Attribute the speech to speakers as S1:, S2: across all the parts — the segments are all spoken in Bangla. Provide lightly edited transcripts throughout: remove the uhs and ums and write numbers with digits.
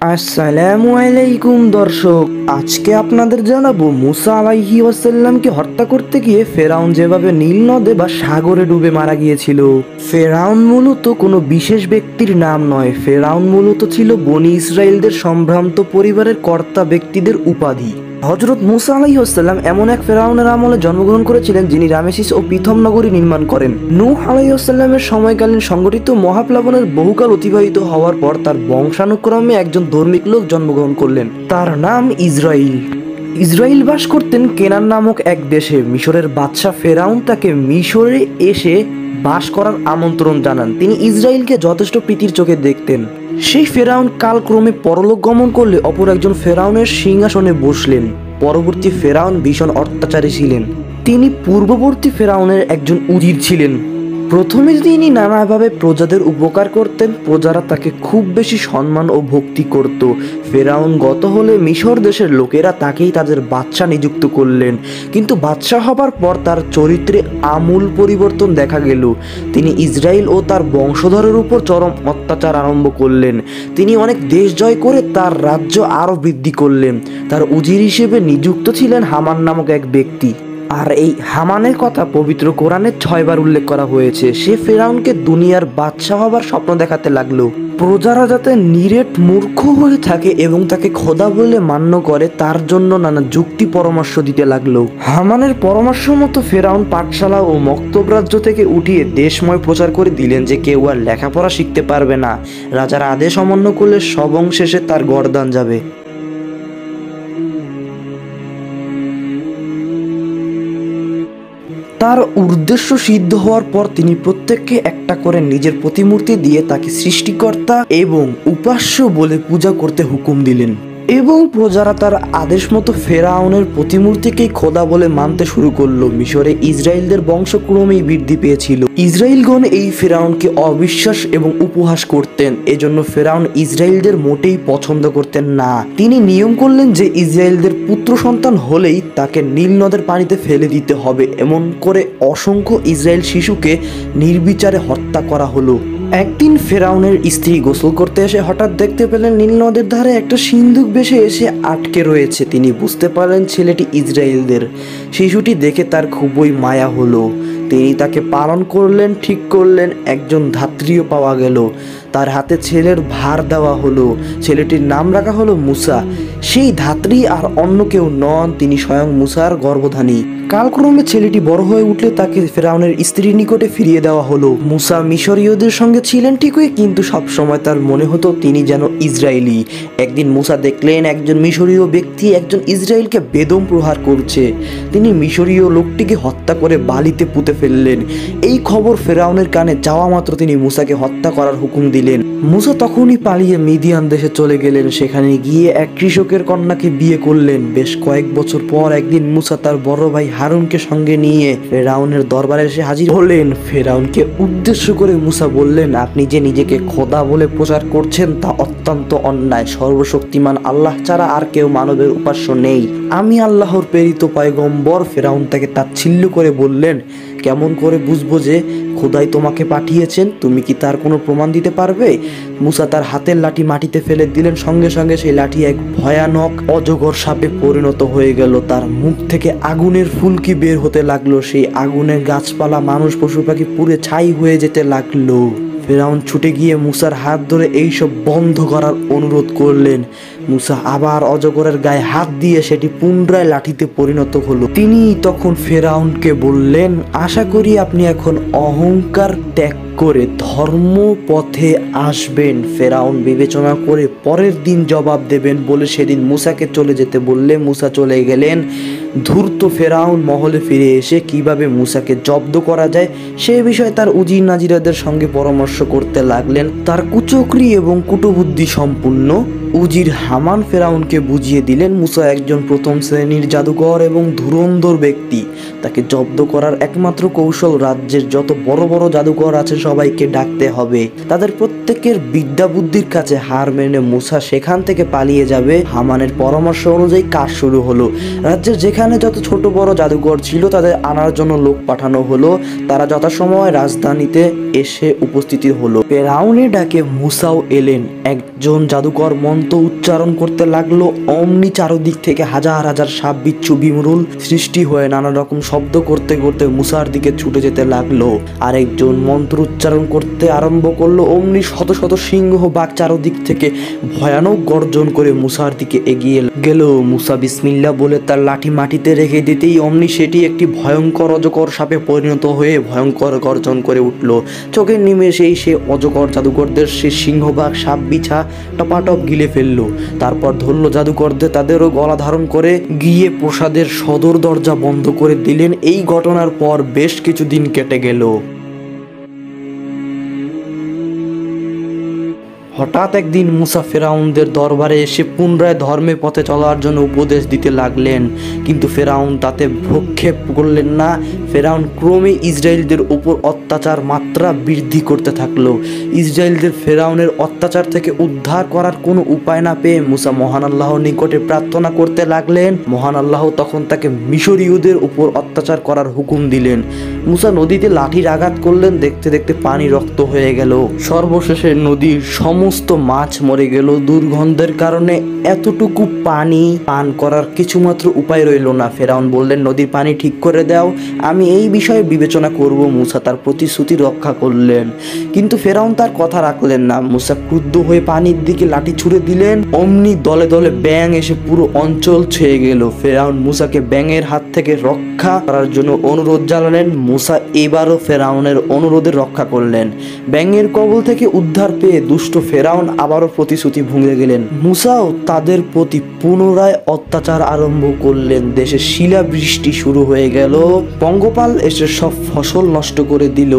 S1: আসসালামু আলাইকুম দর্শক, আজকে আপনাদের জানাবো মুসা আলাইহি ওয়াসাল্লামকে হত্যা করতে গিয়ে ফেরাউন যেভাবে নীল নদে বা সাগরে ডুবে মারা গিয়েছিল। ফেরাউন মূলত কোনো বিশেষ ব্যক্তির নাম নয়, ফেরাউন মূলত ছিল বনি ইসরায়েলদের সম্ভ্রান্ত পরিবারের কর্তা ব্যক্তিদের উপাধি। হযরত মুসা আলাইহিস সালাম এমন এক ফেরাউনের আমলে জন্মগ্রহণ করেছিলেন যিনি রামেসিস ও পিথম নগরী নির্মাণ করেন। নূহ আলাইহিস সালামের সময়কালীন সংঘটিত মহাপ্লাবনের বহুকাল অতিবাহিত হওয়ার পর তার বংশানুক্রমে একজন ধার্মিক লোক জন্মগ্রহণ করলেন। তার নাম ইসরাইল। ইসরাইল বাস করতেন কেনান নামক এক দেশে। মিশরের বাদশাহ ফেরাউন তাকে মিশরে এসে বাস করার আমন্ত্রণ জানান। তিনি ইসরাইলকে যথেষ্ট প্রীতির চোখে দেখতেন। সেই ফেরাউন কালক্রমে পরলোক গমন করলে অপর একজন ফেরাউনের সিংহাসনে বসলেন। পরবর্তী ফেরাউন ভীষণ অত্যাচারী ছিলেন। তিনি পূর্ববর্তী ফেরাউনের একজন উজির ছিলেন। প্রথমে তিনি নানাভাবে প্রজাদের উপকার করতেন, প্রজারা তাকে খুব বেশি সম্মান ও ভক্তি করত। ফেরাউন গত হলে মিশর দেশের লোকেরা তাকেই তাদের বাদশাহ নিযুক্ত করলেন। কিন্তু বাদশাহ হবার পর তার চরিত্রে আমূল পরিবর্তন দেখা গেল। তিনি ইসরাইল ও তার বংশধরের উপর চরম অত্যাচার আরম্ভ করলেন। তিনি অনেক দেশ জয় করে তার রাজ্য আরও বৃদ্ধি করলেন। তার উজির হিসেবে নিযুক্ত ছিলেন হামান নামক এক ব্যক্তি। আর এই হামানের কথা পবিত্র কোরআনে 6 বার উল্লেখ করা হয়েছে। সে ফেরাউনকে দুনিয়ার বাদশাহ হবার স্বপ্ন দেখাতে লাগলো। প্রজারা যাতে নিরেট মূর্খ হয়ে থাকে এবং তাকে খোদা বলে মান্য করে তার জন্য নানা যুক্তি পরামর্শ দিতে লাগলো। হামানের পরামর্শ মতো ফেরাউন পাঠশালা ও মক্তব রাজ্য থেকে উঠিয়ে দেশময় প্রচার করে দিলেন যে কেউ আর লেখাপড়া শিখতে পারবে না। রাজার আদেশ অমান্য করলে সব শেষে তার গর্দান যাবে। তার উদ্দেশ্য সিদ্ধ হওয়ার পর তিনি প্রত্যেককে একটা করে নিজের প্রতিমূর্তি দিয়ে তাকে সৃষ্টিকর্তা এবং উপাস্য বলে পূজা করতে হুকুম দিলেন এবং প্রজারা তার আদেশ মতো ফেরাউনের প্রতিমূর্তিকেই খোদা বলে মানতে শুরু করলো। মিশরে ইসরায়েলদের বংশ ক্রমেই বৃদ্ধি পেয়েছিল। ইসরায়েলগণ এই ফেরাউনকে অবিশ্বাস এবং উপহাস করতেন। এজন্য ফেরাউন ইসরায়েলদের মোটেই পছন্দ করতেন না। তিনি নিয়ম করলেন যে ইসরায়েলদের পুত্র সন্তান হলেই তাকে নীল নদের পানিতে ফেলে দিতে হবে। এমন করে অসংখ্য ইসরায়েল শিশুকে নির্বিচারে হত্যা করা হলো। একদিন ফেরাউনের স্ত্রী গোসল করতে এসে হঠাৎ দেখতে পেলেন নীল নদের ধারে একটা সিন্দুক ভেসে এসে আটকে রয়েছে। তিনি বুঝতে পারলেন ছেলেটি ইসরায়েলদের। শিশুটি দেখে তার খুবই মায়া হলো। তিনি তাকে পালন করলেন, ঠিক করলেন। একজন ধাত্রীও পাওয়া গেল। তার হাতে ছেলের ভার দেওয়া হলো। ছেলেটির নাম রাখা হলো মুসা। সেই ধাত্রী আর অন্য কেউ নন, তিনি স্বয়ং মুসার গর্ভধানী। কালক্রমে ছেলেটি বড় হয়ে উঠলে তাকে ফেরাউনের স্ত্রীর নিকটে ফিরিয়ে দেওয়া হলো। মুসা মিশরীয়দের সঙ্গে ছিলেন ঠিকই, কিন্তু সবসময় তার মনে হতো তিনি যেন ইসরায়েলি। একদিন মুসা দেখলেন একজন মিশরীয় ব্যক্তি একজন ইসরায়েলকে বেদম প্রহার করছে। তিনি মিশরীয় লোকটিকে হত্যা করে বালিতে পুঁতে ফেললেন। এই খবর ফেরাউনের কানে যাওয়া মাত্র তিনি মুসাকে হত্যা করার হুকুম দিলেন। মুসা তখনই পালিয়ে মিদিয়ান দেশে চলে গেলেন। সেখানে গিয়ে এক কৃষকের কন্যাকে বিয়ে করলেন। বেশ কয়েক বছর পর একদিন মুসা তার বড় ভাই হারুনকে সঙ্গে নিয়ে ফেরাউনের দরবারে এসে হাজির হলেন। ফেরাউনকে উদ্দেশ্য করে মুসা বললেন, আপনি যে নিজেকে খোদা বলে প্রচার করছেন তা অত্যন্ত অন্যায়। সর্বশক্তিমান আল্লাহ ছাড়া আর কেউ মানবের উপাস্য নেই। আমি আল্লাহর প্রেরিত পয়গম্বর। ফেরাউন তাকে তাচ্ছিল্য করে বললেন, কেমন করে বুঝবো যে খোদাই তোমাকে পাঠিয়েছেন? তুমি কি তার কোনো প্রমাণ দিতে পারবে? মুসা তার হাতের লাঠি মাটিতে ফেলে দিলেন। সঙ্গে সঙ্গে সেই লাঠি এক ভয়ানক অজগর সাপে পরিণত হয়ে গেল। তার মুখ থেকে আগুনের ফুলকি বের হতে লাগলো। সেই আগুনের গাছপালা, মানুষ, পশু পাখি পুড়ে ছাই হয়ে যেতে লাগলো। ফেরাউন ছুটে গিয়ে মুসার হাত ধরে এইসব বন্ধ করার অনুরোধ করলেন। মুসা আবার অজগরের গায়ে হাত দিয়ে সেটি পুনরায় লাঠিতে পরিণত হলো। তিনি তখন ফেরাউনকে বললেন, আশা করি আপনি এখন অহংকার ত্যাগ করে ধর্ম পথে আসবেন। ফেরাউন বিবেচনা করে পরের দিন জবাব দেবেন বলে সেদিন মুসাকে চলে যেতে বললে মুসা চলে গেলেন। ধূর্ত ফেরাউন মহলে ফিরে এসে কিভাবে মুসাকে জব্দ করা যায় সে বিষয়ে তার উজির নাজিরাদের সঙ্গে পরামর্শ করতে লাগলেন। তার কুচক্রি এবং কুটবুদ্ধি সম্পূর্ণ উজির হামান ফেরাউনকে বুঝিয়ে দিলেন মুসা একজন প্রথম শ্রেণীর জাদুকর এবং ধুরন্ধর ব্যক্তি। তাকে জব্দ করার একমাত্র কৌশল রাজ্যের যত বড় বড় জাদুকর আছে সবাইকে ডাকতে হবে। তাদের প্রত্যেকের বিদ্যা বুদ্ধির কাছে হার মেনে মুসা সেখান থেকে পালিয়ে যাবে। হামানের পরামর্শ অনুযায়ী কাজ শুরু হলো। রাজ্যের যেখানে যত ছোট বড় জাদুকর ছিল তাদের আনার জন্য লোক পাঠানো হলো। তারা যথাসময়ে রাজধানীতে এসে উপস্থিত হলো। ফেরাউনের ডাকে মুসাও এলেন। একজন জাদুকর মন্ত্র উচ্চারণ করতে লাগলো। অমনি চারদিক থেকে হাজার হাজার সাপ বিচ্ছু বিমরুল সৃষ্টি হয়ে নানা রকম শব্দ করতে করতে মুসার দিকে ছুটে যেতে লাগলো। আরেকজন মন্ত্র উচ্চারণ করতে আরম্ভ করলো। অমনি শত শত সিংহ বাঘ চারদিক থেকে ভয়ানক গর্জন করে মুসার দিকে এগিয়ে গেল। মুসা বিসমিল্লাহ বলে তার লাঠি মাটিতে রেখে দিতেই অমনি সেটি একটি ভয়ঙ্কর অজগর সাপে পরিণত হয়ে ভয়ঙ্কর গর্জন করে উঠল। চোখের নিমেষেই সে অজগর জাদুকরদের সে সিংহবাগ সাপ বিছা টপাটপ গিলে ফেললো। তারপর ধরল জাদুকরদের, তাদেরও গলা ধারণ করে গিয়ে প্রসাদের সদর দরজা বন্ধ করে দিলেন। এই ঘটনার পর বেশ কিছুদিন কেটে গেল। হঠাৎ একদিন মুসা ফেরাউনদের দরবারে এসে পুনরায় ধর্মের পথে চলার জন্য উপদেশ দিতে লাগলেন, কিন্তু ফেরাউন তাতে ভ্রুক্ষেপ করলেন না। ফেরাউন ক্রমে ইসরায়েলদের উপর অত্যাচার মাত্রা বৃদ্ধি করতে থাকলো। ইসরায়েলদের ফেরাউনের অত্যাচার থেকে উদ্ধার করার কোনো উপায় না পেয়ে মুসা মহান আল্লাহর নিকটে প্রার্থনা করতে লাগলেন। মহান আল্লাহ তখন তাকে মিশরীয়দের উপর অত্যাচার করার হুকুম দিলেন। মুসা নদীতে লাঠির আঘাত করলেন। দেখতে দেখতে পানি রক্ত হয়ে গেল। সর্বশেষে নদীর সমস্ত মাছ মরে গেল। দুর্গন্ধের কারণে এতটুকু পানি পান করার কিছুমাত্র উপায় রইল না। ফেরাউন বললেন, নদীর পানি ঠিক করে দাও, আমি এই বিষয়ে বিবেচনা করব। মুসা তার প্রতিশ্রুতি রক্ষা করলেন, কিন্তু ফেরাউন তার কথা রাখলেন না। মুসা ক্রুদ্ধ হয়ে পানির দিকে লাঠি ছুড়ে দিলেন। অমনি দলে দলে ব্যাঙ এসে পুরো অঞ্চল ছেয়ে গেল। ফেরাউন মুসাকে ব্যাঙের হাত থেকে রক্ষা করার জন্য অনুরোধ জানালেন। মুসা এবারও ফেরাউনের অনুরোধে রক্ষা করলেন। ব্যাঙের কবল থেকে উদ্ধার পেয়ে দুষ্ট ফেরাউন আবারও প্রতিশ্রুতি ভুলে গেলেন। মুসাও তাদের প্রতি পুনরায় অত্যাচার আরম্ভ করলেন। দেশে শিলাবৃষ্টি শুরু হয়ে গেল। পঙ্গপাল এসে সব ফসল নষ্ট করে দিল।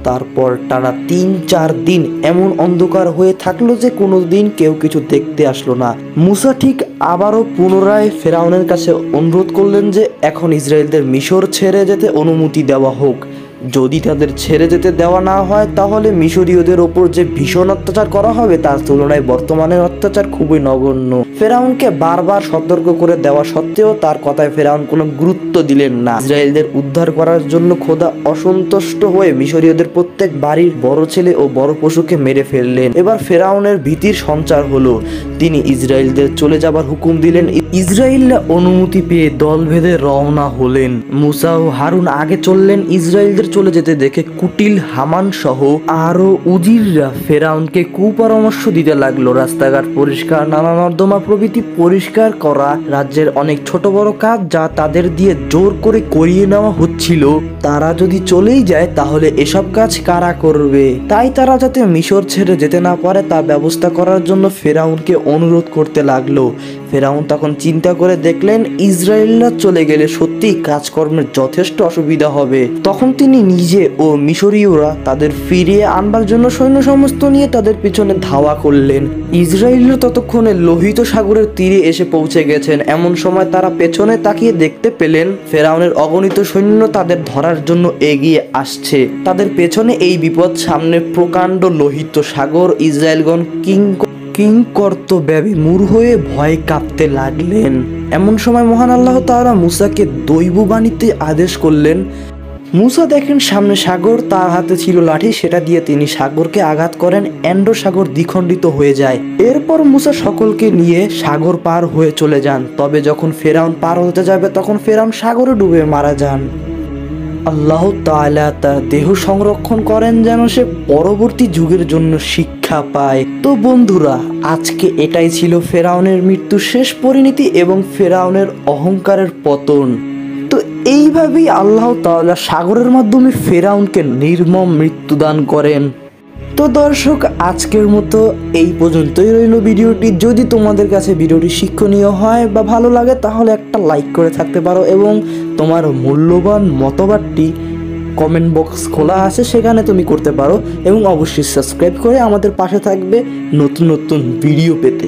S1: তারপর টানা 3-4 দিন এমন অন্ধকার হয়ে থাকলো যে কোনোদিন কেউ কিছু দেখতে আসলো না। মুসা ঠিক আবারও পুনরায় ফেরাউনের কাছে অনুরোধ করলেন যে এখন ইসরায়েলদের মিশর ছেড়ে যেতে অনুমতি দেওয়া হোক। যদি তাদের ছেড়ে যেতে দেওয়া না হয় তাহলে মিশরীয়দের ওপর যে ভীষণ অত্যাচার করা হবে তার তুলনায় বর্তমানের অত্যাচার খুবই নগণ্য। ফেরাউনকে বারবার সতর্ক করে দেওয়া সত্ত্বেও তার কথায় ফেরাউন কোনো গুরুত্ব দিলেন না। ইসরায়েলদের উদ্ধার করার জন্য খোদা অসন্তুষ্ট হয়ে মিশরীয়দের প্রত্যেক বাড়ির বড় ছেলে ও বড় পশুকে মেরে ফেললেন। এবার ফেরাউনের ভীতির সঞ্চার হলো। তিনি ইসরায়েলদের চলে যাবার হুকুম দিলেন। ইসরায়েলরা অনুমতি পেয়ে দল ভেদে রওনা হলেন। মুসা ও হারুন আগে চললেন। ইসরায়েলদের চলে যেতে দেখে কুটিল হামান সহ আরো উজিররা ফেরাউনকে কুপরামর্শ দিতে লাগলো। রাস্তাঘাট পরিষ্কার, নানা নর্দমা প্রভৃতি পরিষ্কার করা, রাজ্যের অনেক ছোট বড় কাজ যা তাদের দিয়ে জোর করে করিয়ে নেওয়া হচ্ছিল, তারা যদি চলেই যায় তাহলে এসব কাজ কারা করবে? তাই তারা যাতে মিশর ছেড়ে যেতে না পারে তা ব্যবস্থা করার জন্য ফেরাউনকে অনুরোধ করতে লাগলো। ফেরাউন তখন চিন্তা করে দেখলেন ইসরায়েলরা চলে গেলে সত্যি কাজকর্মের যথেষ্ট অসুবিধা হবে। তখন তিনি নিজে ও মিশরীয়রা তাদের ফিরিয়ে আনবার জন্য সৈন্য সমস্ত নিয়ে তাদের পিছনে ধাওয়া করলেন। ইসরায়েলরা ততক্ষণে লোহিত সাগরের তীরে এসে পৌঁছে গেছেন। এমন সময় তারা পেছনে তাকিয়ে দেখতে পেলেন ফেরাউনের অগণিত সৈন্য তাদের ধরার জন্য এগিয়ে আসছে। তাদের পেছনে এই বিপদ, সামনে প্রকাণ্ড লোহিত সাগর। ইসরায়েলগণ কিংকর্তব্যবিমূঢ় হয়ে ভয় কাঁপতে লাগলেন। এমন সময় মহান আল্লাহ তাআলা মুসাকে দৈববাণীতে আদেশ করলেন। মুসা দেখেন সামনে সাগর, তার হাতে ছিল লাঠি, সেটা দিয়ে তিনি সাগরকে আঘাত করেন। এন্ডো সাগর দ্বিখণ্ডিত হয়ে যায়। এরপর মুসা সকলকে নিয়ে সাগর পার হয়ে চলে যান। তবে যখন ফেরাউন পার হতে যাবে তখন ফেরাউন সাগরে ডুবে মারা যান। আল্লাহ তাআলা তার দেহ সংরক্ষণ করেন যেন সে পরবর্তী যুগের জন্য শিক্ষা পায়। তো বন্ধুরা, আজকে এটাই ছিল ফেরাউনের মৃত্যুর শেষ পরিণতি এবং ফেরাউনের অহংকারের পতন। তো এইভাবেই আল্লাহ তাআলা সাগরের মাধ্যমে ফেরাউনকে নির্মম মৃত্যুদান করেন। তো দর্শক, আজকের মতো এই পর্যন্তই রইল ভিডিওটি। যদি তোমাদের কাছে ভিডিওটি শিক্ষণীয় হয় বা ভালো লাগে তাহলে একটা লাইক করে থাকতে পারো এবং তোমার মূল্যবান মতবাদটি কমেন্ট বক্স খোলা আছে, সেখানে তুমি করতে পারো এবং অবশ্যই সাবস্ক্রাইব করে আমাদের পাশে থাকবে নতুন নতুন ভিডিও পেতে।